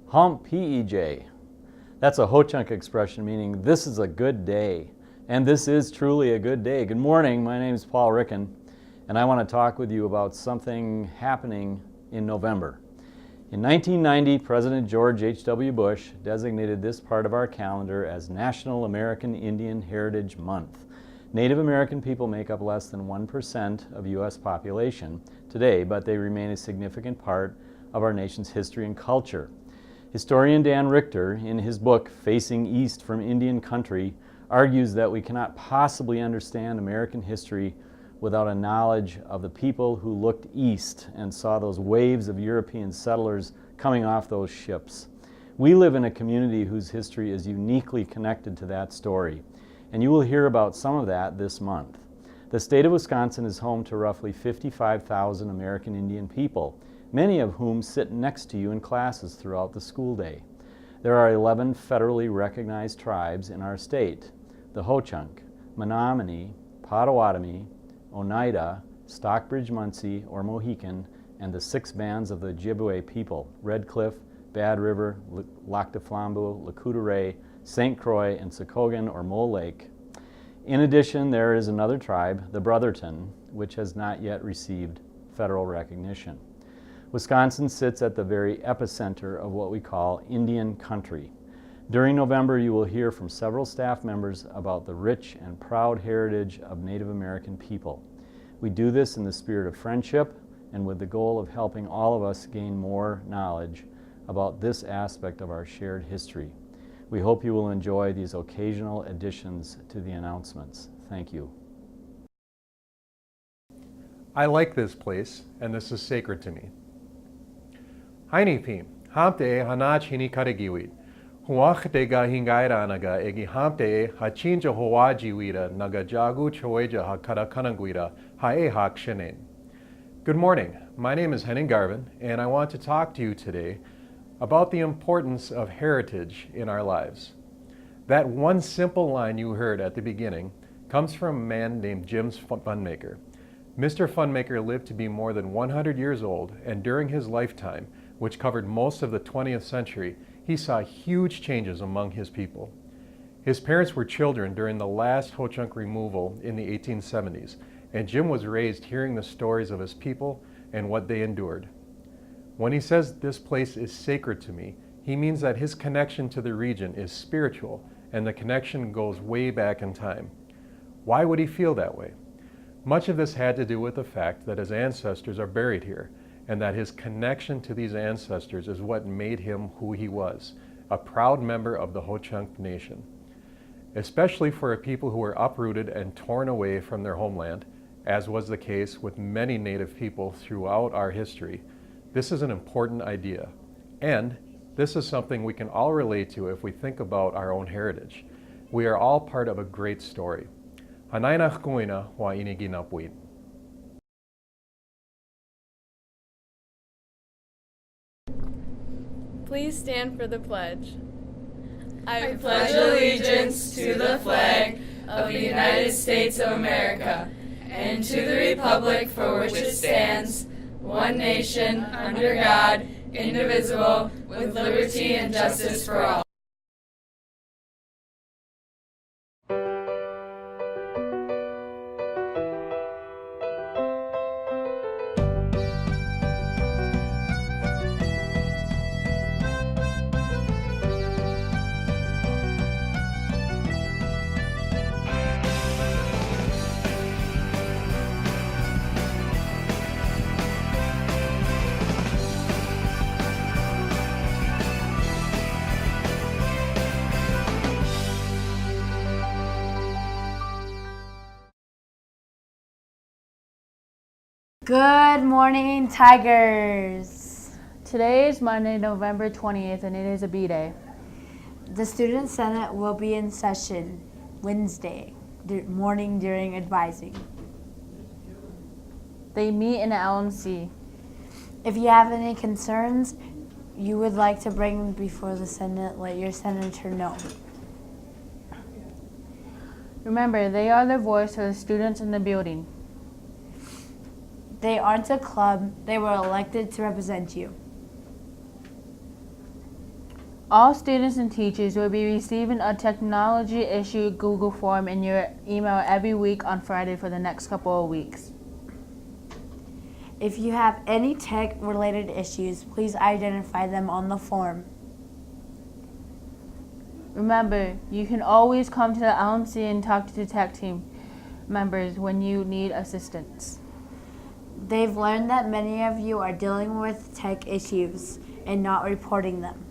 Hump, P-E-J. That's a Ho-Chunk expression meaning this is a good day. And this is truly a good day. Good morning, my name is Paul Ricken, and I want to talk with you about something happening in November. In 1990, President George H.W. Bush designated this part of our calendar as National American Indian Heritage Month. Native American people make up less than 1% of U.S. population today, but they remain a significant part of our nation's history and culture. Historian Dan Richter, in his book, Facing East from Indian Country, argues that we cannot possibly understand American history without a knowledge of the people who looked east and saw those waves of European settlers coming off those ships. We live in a community whose history is uniquely connected to that story, and you will hear about some of that this month. The state of Wisconsin is home to roughly 55,000 American Indian people, many of whom sit next to you in classes throughout the school day. There are 11 federally recognized tribes in our state: the Ho-Chunk, Menominee, Potawatomi, Oneida, Stockbridge-Munsee or Mohican, and the 6 bands of the Ojibwe people: Red Cliff, Bad River, Lac du Flambeau, Lac-Courte, St. Croix, and Sokogan or Mole Lake. In addition, there is another tribe, the Brotherton, which has not yet received federal recognition. Wisconsin sits at the very epicenter of what we call Indian country. During November, you will hear from several staff members about the rich and proud heritage of Native American people. We do this in the spirit of friendship and with the goal of helping all of us gain more knowledge about this aspect of our shared history. We hope you will enjoy these occasional additions to the announcements. Thank you. I like this place, and this is sacred to me. Hainipi, hamte hanach hini karagiwit. Huach dega hingaira naga egi hamte hachinja hoajiwira naga jagu choeja hakarakananguira hae hak shenen. Good morning. My name is Henning Garvin, and I want to talk to you today about the importance of heritage in our lives. That one simple line you heard at the beginning comes from a man named Jim Funmaker. Mr. Funmaker lived to be more than 100 years old, and during his lifetime, which covered most of the 20th century, he saw huge changes among his people. His parents were children during the last Ho-Chunk removal in the 1870s, and Jim was raised hearing the stories of his people and what they endured. When he says this place is sacred to me, he means that his connection to the region is spiritual, and the connection goes way back in time. Why would he feel that way? Much of this had to do with the fact that his ancestors are buried here, and that his connection to these ancestors is what made him who he was, a proud member of the Ho-Chunk Nation. Especially for a people who were uprooted and torn away from their homeland, as was the case with many Native people throughout our history, this is an important idea. And this is something we can all relate to if we think about our own heritage. We are all part of a great story. Hanainach kuina wa iniginapwit. Please stand for the pledge. I pledge allegiance to the flag of the United States of America and to the republic for which it stands, one nation, under God, indivisible, with liberty and justice for all. Good morning, Tigers! Today is Monday, November 20th, and it is a B-Day. The Student Senate will be in session Wednesday morning during advising. They meet in the LMC. If you have any concerns you would like to bring before the Senate, let your senator know. Remember, they are the voice of the students in the building. They aren't a club. They were elected to represent you. All students and teachers will be receiving a technology issue Google form in your email every week on Friday for the next couple of weeks. If you have any tech-related issues, please identify them on the form. Remember, you can always come to the LMC and talk to the tech team members when you need assistance. They've learned that many of you are dealing with tech issues and not reporting them.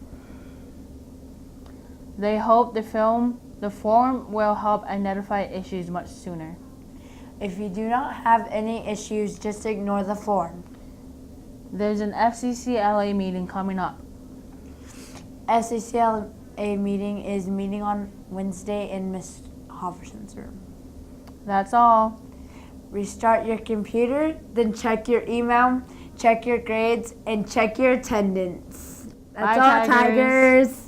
They hope the form will help identify issues much sooner. If you do not have any issues, just ignore the form. There's an FCCLA meeting coming up. SCCLA meeting is meeting on Wednesday in Miss Hofferson's room. That's all. Restart your computer, then check your email, check your grades, and check your attendance. That's Bye, all, Tigers. Tigers.